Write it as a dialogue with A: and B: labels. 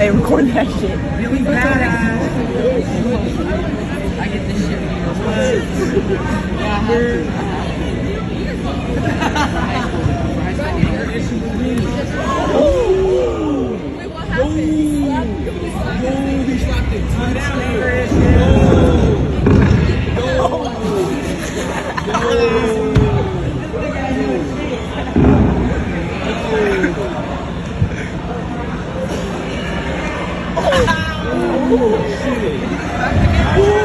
A: Hey, record that shit.
B: Really badass.
C: I get this shit.
B: He slapped it. Tie down, Chris. Oh, shit.